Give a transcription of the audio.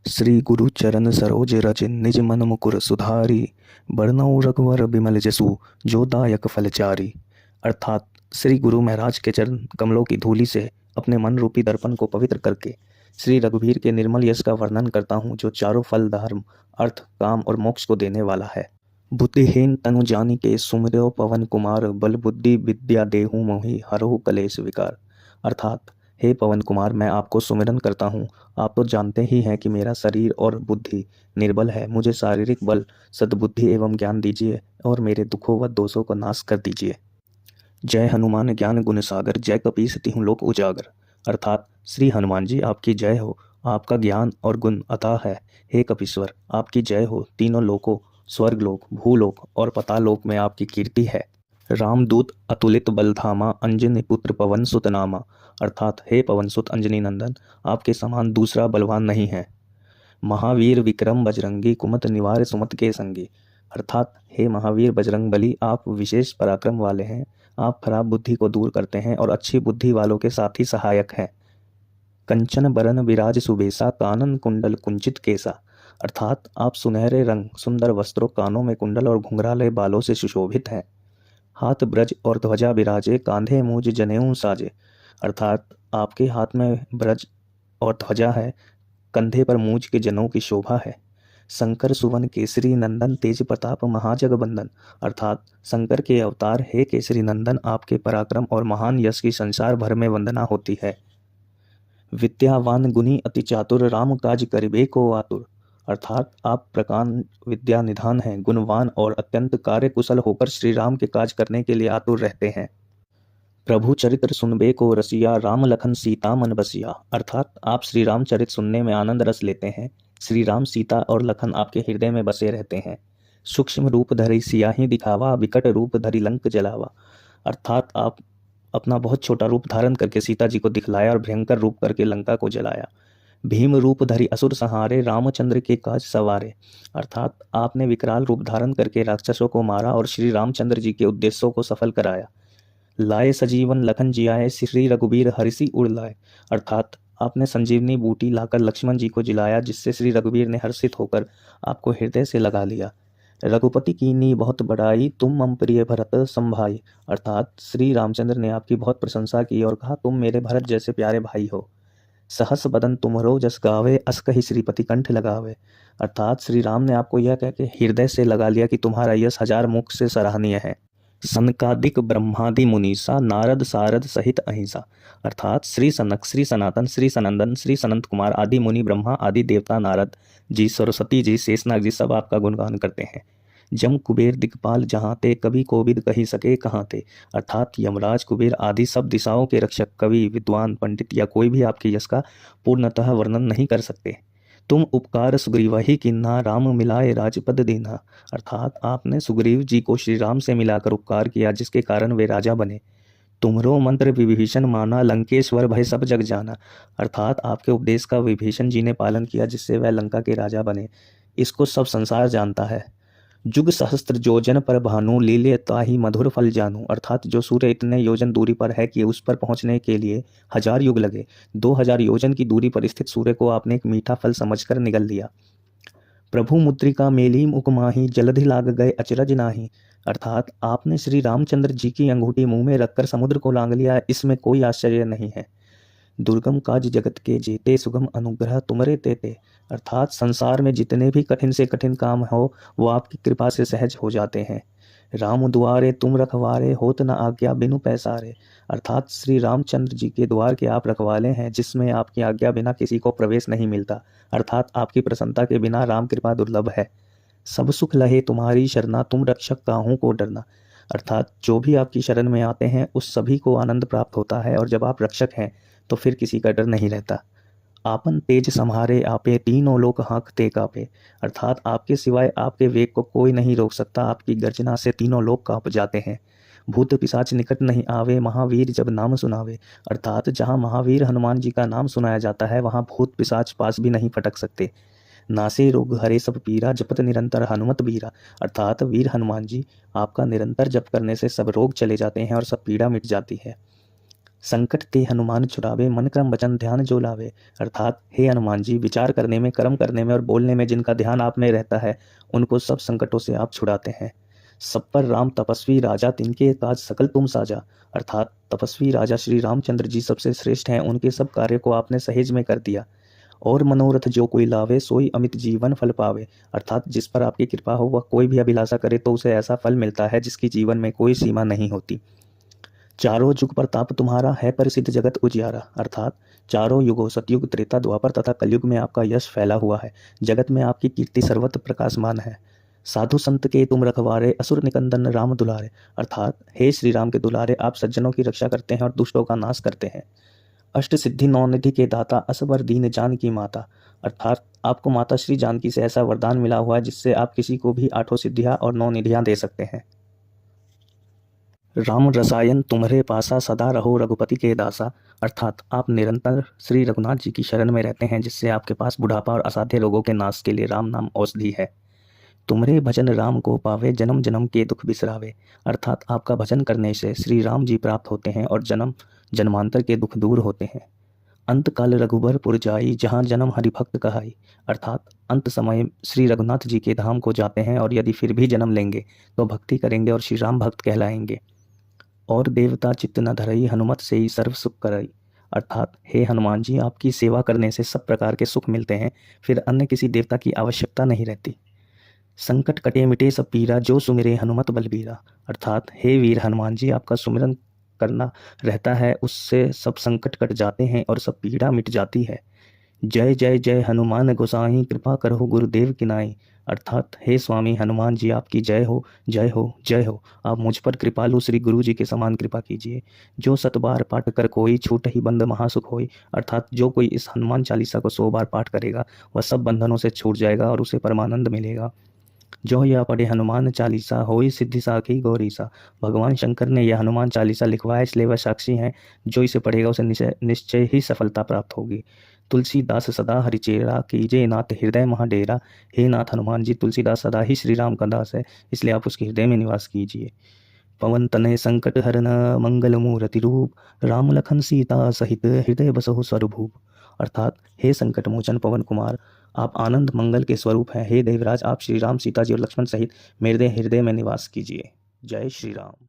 श्री गुरु चरण सरोज रज निज मन मुकुर सुधारी। बरनउँ रघुवर बिमल जसु जो दायक फलचारी। अर्थात श्री गुरु महाराज के चरण कमलों की धूलि से अपने मन रूपी दर्पण को पवित्र करके श्री रघुवीर के निर्मल यश का वर्णन करता हूँ, जो चारों फल धर्म अर्थ काम और मोक्ष को देने वाला है। बुद्धिहीन तनु जानिके सुमिरौ पवन कुमार, बल बुद्धि विद्या देहु मोहि हरहु कलेश विकार। अर्थात हे पवन कुमार, मैं आपको सुमिरन करता हूँ। आप तो जानते ही हैं कि मेरा शरीर और बुद्धि निर्बल है। मुझे शारीरिक बल, सद्बुद्धि एवं ज्ञान दीजिए और मेरे दुखों व दोषों को नाश कर दीजिए। जय हनुमान ज्ञान गुण सागर, जय कपीस तिहुँ लोक उजागर। अर्थात श्री हनुमान जी आपकी जय हो, आपका ज्ञान और गुण अथाह है। हे कपीश्वर, आपकी जय हो। तीनों लोकों स्वर्गलोक, भूलोक और पतालोक में आपकी कीर्ति है। रामदूत अतुलित बलधामा, अंजनी पुत्र पवन सुत नामा। अर्थात हे पवन सुत अंजनी नंदन, आपके समान दूसरा बलवान नहीं है। महावीर विक्रम बजरंगी, कुमत निवार सुमत के संगी। अर्थात हे महावीर बजरंग बली, आप विशेष पराक्रम वाले हैं। आप खराब बुद्धि को दूर करते हैं और अच्छी बुद्धि वालों के साथ ही सहायक हैं। कंचन बरन विराज सुबेसा, कानन कुंडल कुंचित केसा। अर्थात आप सुनहरे रंग, सुंदर वस्त्रों, कानों में कुंडल और घुंघराले बालों से सुशोभित हैं। हाथ ब्रज और ध्वजा विराजे, कांधे मूज जनेऊ साजे। अर्थात आपके हाथ में ब्रज और ध्वजा है, कंधे पर मूज के जनेऊ की शोभा है। शंकर सुवन केसरी नंदन, तेज प्रताप महाजगबंदन। अर्थात शंकर के अवतार हे केसरी नंदन, आपके पराक्रम और महान यश की संसार भर में वंदना होती है। विद्यावान गुणी अति चातुर, राम काज करिबे को आतुर। अर्थात आप प्रकांड विद्या निधान हैं, गुणवान और अत्यंत कार्य कुशल होकर श्री राम के काज करने के लिए आतुर रहते हैं। प्रभु चरित्र सुनबे को रसिया, राम लखन सीता मन बसिया। अर्थात आप श्री राम चरित्र सुनने में आनंद रस लेते हैं। श्री राम, सीता और लखन आपके हृदय में बसे रहते हैं। सूक्ष्म रूप धरि सियाही दिखावा, विकट रूप धरि लंक जलावा। अर्थात आप अपना बहुत छोटा रूप धारण करके सीता जी को दिखलाया और भयंकर रूप करके लंका को जलाया। भीम रूप धरि असुर संहारे, रामचंद्र के काज सवारे। अर्थात आपने विकराल रूप धारण करके राक्षसों को मारा और श्री रामचंद्र जी के उद्देश्यों को सफल कराया। लाए सजीवन लखन जियाए, श्री रघुबीर हरिषि उर लाए। अर्थात आपने संजीवनी बूटी लाकर लक्ष्मण जी को जिलाया, जिससे श्री रघुबीर ने हर्षित होकर आपको हृदय से लगा लिया। रघुपति कीन्ही बहुत बड़ाई, तुम मम प्रिय भरत संभाई। अर्थात श्री रामचंद्र ने आपकी बहुत प्रशंसा की और कहा, तुम मेरे भरत जैसे प्यारे भाई हो। सहस बदन तुमरो जस गावे, अस कहि श्रीपति कंठ लगावे। अर्थात श्री राम ने आपको यह कह के हृदय से लगा लिया कि तुम्हारा यश हजार मुख से सराहनीय है। सनकादिक ब्रह्मादि मुनीसा, नारद सारद सहित अहिंसा। अर्थात श्री सनक, श्री सनातन, श्री सनंदन, श्री सनंत कुमार आदि मुनि, ब्रह्मा आदि देवता, नारद जी, सरस्वती जी, शेषनाग जी सब आपका गुणगान करते हैं। जम कुबेर दिक्पाल जहाँ ते, कवि कोविद कही सके कहाँ ते। अर्थात यमराज, कुबेर आदि सब दिशाओं के रक्षक, कवि, विद्वान, पंडित या कोई भी आपके यश का पूर्णतः वर्णन नहीं कर सकते। तुम उपकार सुग्रीव ही किन्हा, राम मिलाए राजपद दीन्हा। अर्थात आपने सुग्रीव जी को श्री राम से मिलाकर उपकार किया, जिसके कारण वे राजा बने। तुमरो मंत्र विभीषण माना, लंकेश्वर भय सब जग जाना। अर्थात आपके उपदेश का विभीषण जी ने पालन किया, जिससे वह लंका के राजा बने। इसको सब संसार जानता है। जुग सहस्त्र योजन पर भानु, लीले ताहि मधुर फल जानू। अर्थात जो सूर्य इतने योजन दूरी पर है कि उस पर पहुंचने के लिए 1000 युग लगे, 2000 योजन की दूरी पर स्थित सूर्य को आपने एक मीठा फल समझकर निगल लिया। प्रभु मुद्रिका मेली मुख माही, जलधि लाग गए अचरज नाही। अर्थात आपने श्री रामचंद्र जी की अंगूठी मुंह में रखकर समुद्र को लांग लिया, इसमें कोई आश्चर्य नहीं है। दुर्गम काज जगत के जेते, सुगम अनुग्रह तुमरे तेते। अर्थात संसार में जितने भी कठिन से कठिन काम हो वो आपकी कृपा से सहज हो जाते हैं। राम दुआरे तुम रखवारे, होत न आज्ञा बिनु पैसारे। अर्थात श्री रामचंद्र जी के द्वार के आप रखवाले हैं, जिसमें आपकी आज्ञा बिना किसी को प्रवेश नहीं मिलता। अर्थात आपकी प्रसन्नता के बिना राम कृपा दुर्लभ है। सब सुख लहे तुम्हारी शरणा, तुम रक्षक काहू को डरना। अर्थात जो भी आपकी शरण में आते हैं उस सभी को आनंद प्राप्त होता है, और जब आप रक्षक हैं तो फिर किसी का डर नहीं रहता। आपन तेज सम्हारे आपे, तीनों लोक हाँकते कापे। अर्थात आपके सिवाय आपके वेग को कोई नहीं रोक सकता। आपकी गर्जना से तीनों लोक कांप जाते हैं। भूत पिशाच निकट नहीं आवे, महावीर जब नाम सुनावे। अर्थात जहाँ महावीर हनुमान जी का नाम सुनाया जाता है वहाँ भूत पिशाच पास भी नहीं फटक सकते। नासे रोग हरे सब पीरा, जपत निरंतर हनुमत बीरा। अर्थात वीर हनुमान जी आपका निरंतर जप करने से सब रोग चले जाते हैं और सब पीड़ा मिट जाती है। संकट ते हनुमान छुड़ावे, मन क्रम वचन ध्यान जो लावे। अर्थात हे हनुमान जी, विचार करने में, कर्म करने में और बोलने में जिनका ध्यान आप में रहता है, उनको सब संकटों से आप छुड़ाते हैं। सब पर राम तपस्वी राजा, तिनके काज सकल तुम साजा। अर्थात तपस्वी राजा श्री रामचंद्र जी सबसे श्रेष्ठ हैं, उनके सब कार्य को आपने सहेज में कर दिया। और मनोरथ जो कोई लावे, सोई अमित जीवन फल पावे। अर्थात जिस पर आपकी कृपा हो वह कोई भी अभिलाषा करे तो उसे ऐसा फल मिलता है जिसकी जीवन में कोई सीमा नहीं होती। चारों युग प्रताप तुम्हारा, है परिसिद्ध जगत उजियारा। अर्थात चारों युगों, सतयुग, त्रेता, द्वापर तथा कलयुग में आपका यश फैला हुआ है। जगत में आपकी कीर्ति सर्वत्र प्रकाशमान है। साधु संत के तुम रखवारे, असुर निकंदन राम दुलारे। अर्थात हे श्री राम के दुलारे, आप सज्जनों की रक्षा करते हैं और दुष्टों का नाश करते हैं। अष्ट सिद्धि नौ निधि के दाता, असबर दीन जानकी माता। अर्थात आपको माता श्री जानकी से ऐसा वरदान मिला हुआ है जिससे आप किसी को भी आठों सिद्धियां और नौ निधियां दे सकते हैं। राम रसायन तुम्हारे पासा, सदा रहो रघुपति के दासा। अर्थात आप निरंतर श्री रघुनाथ जी की शरण में रहते हैं, जिससे आपके पास बुढ़ापा और असाध्य रोगों के नाश के लिए राम नाम औषधि है। तुम्हारे भजन राम को पावे, जन्म जन्म के दुख बिसरावे। अर्थात आपका भजन करने से श्री राम जी प्राप्त होते हैं और जन्म जन्मांतर के दुख दूर होते हैं। अंत काल रघुबर पुर जाई, जहाँ जन्म हरिभक्त कहाई। अर्थात अंत समय श्री रघुनाथ जी के धाम को जाते हैं और यदि फिर भी जन्म लेंगे तो भक्ति करेंगे और श्री राम भक्त कहलाएंगे। और देवता चित्त न धरई, हनुमत से ही सर्व सुख करई। अर्थात हे हनुमान जी, आपकी सेवा करने से सब प्रकार के सुख मिलते हैं, फिर अन्य किसी देवता की आवश्यकता नहीं रहती। संकट कटे मिटे सब पीरा, जो सुमिरे हनुमत बलबीरा। अर्थात हे वीर हनुमान जी, आपका सुमिरन करना रहता है, उससे सब संकट कट जाते हैं और सब पीड़ा मिट जाती है। जय जय जय हनुमान गोसाई, कृपा करो गुरुदेव की नाई। अर्थात हे स्वामी हनुमान जी, आपकी जय हो, जय हो, जय हो। आप मुझ पर कृपालु श्री गुरु जी के समान कृपा कीजिए। जो 100 बार पाठ कर कोई, छूट ही बंध महासुख होई। अर्थात जो कोई इस हनुमान चालीसा को 100 बार पाठ करेगा वह सब बंधनों से छूट जाएगा और उसे परमानंद मिलेगा। जो यह पढ़े हनुमान चालीसा, होई सिद्धि साखी गौरीसा। भगवान शंकर ने यह हनुमान चालीसा लिखवाया, इसलिए वह साक्षी हैं। जो इसे पढ़ेगा उसे निश्चय ही सफलता प्राप्त होगी। तुलसीदास सदा हरिचेरा, कीजे नाथ हृदय महाडेरा। हे नाथ हनुमान जी, तुलसीदास सदा ही श्री राम का दास है, इसलिए आप उसके हृदय में निवास कीजिए। पवन तनय संकट हरन, मंगल मूर्ति रूप। राम लखन सीता सहित, हृदय बसहु स्वरूप। अर्थात हे संकट मोचन पवन कुमार, आप आनंद मंगल के स्वरूप हैं। हे देवराज, आप श्री राम, सीता जी और लक्ष्मण सहित मेरे हृदय में निवास कीजिए। जय श्री राम।